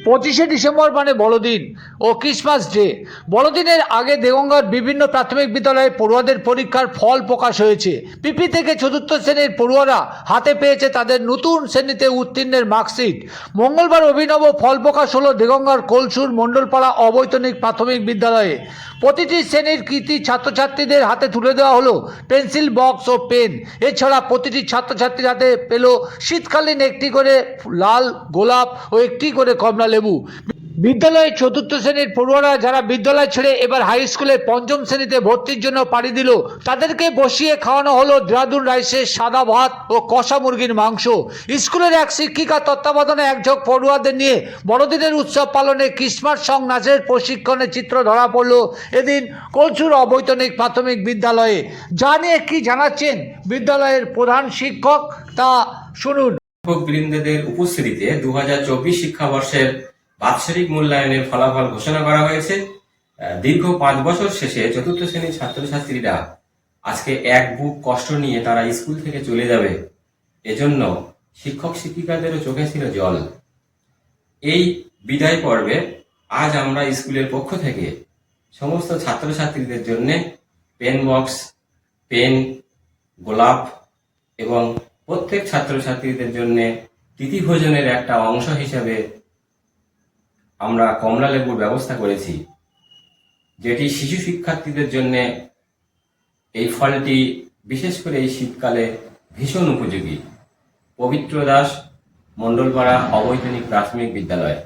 25শে December মানে বড়দিন ও Christmas day. বড়দিনের আগে দেগঙ্গার বিভিন্ন প্রাথমিক বিদ্যালয়ে পড়ুয়াদের পরীক্ষার ফল প্রকাশ হয়েছে। পিপি থেকে চতুর্থ শ্রেণীর পড়ুয়ারা হাতে পেয়েছে তাদের নতুন শ্রেণীতে উত্তীর্ণের মার্কশিট। মঙ্গলবার অভিনব ফল প্রকাশ হলো দেগঙ্গার কলসুর মণ্ডলপাড়া অবৈতনিক প্রাথমিক বিদ্যালয়ে। প্রতিটি শ্রেণীর কৃতী ছাত্রছাত্রীদের হাতে তুলে দেওয়া হলো পেন্সিল বক্স ও পেন। এছাড়া প্রতিটি ছাত্রছাত্রীর হাতে পেল শীতকালীন একটি করে লাল গোলাপ ও একটি করে কমলা লেবু। বিদ্যালয়ের চতুর্থ শ্রেণীর পড়ুয়ারা যারা বিদ্যালয় ছেড়ে এবার হাই স্কুলে পঞ্চম শ্রেণীতে ভর্তির জন্য পাড়ি দিল, তাদেরকে বসিয়ে খাওয়ানো হলো দেরাদুন রাইসের সাদা ভাত ও কষা মুরগির মাংস। স্কুলের এক শিক্ষিকার তত্ত্বাবধানে একঝাঁক পড়ুয়াদের নিয়ে বড়দিনের উৎসব পালনে ক্রিসমাস সং নাচের প্রশিক্ষণের চিত্র ধরা পড়ল এদিন কলসুর অবৈতনিক প্রাথমিক বিদ্যালয়ে। যা নিয়ে কি জানাচ্ছেন বিদ্যালয়ের প্রধান শিক্ষক তা শুনুন। শিক্ষকবৃন্দদের উপস্থিতিতে 2024 শিক্ষাবর্ষের বাৎসরিক মূল্যায়নের ফলাফল ঘোষণা করা হয়েছে। দীর্ঘ 5 বছর শেষে চতুর্থ শ্রেণীর ছাত্রছাত্রীরা আজকে এক বুক কষ্ট নিয়ে তারা স্কুল থেকে চলে যাবে, এজন্য শিক্ষক শিক্ষিকাদেরও চোখে ছিল জল। এই বিদায় পর্বে আজ আমরা স্কুলের পক্ষ থেকে সমস্ত ছাত্রছাত্রীদের জন্য পেন বক্স, পেন, গোলাপ এবং প্রত্যেক ছাত্রছাত্রীদের জন্য তিথি ভোজনের একটা অংশ হিসেবে আমরা কমলা লেবুর ব্যবস্থা করেছি, যেটি শিশু শিক্ষার্থীদের জন্য এই ফলটি বিশেষ করে এই শীতকালে ভীষণ উপযোগী। পবিত্র দাস মণ্ডলপাড়া অবৈতনিক প্রাথমিক বিদ্যালয়।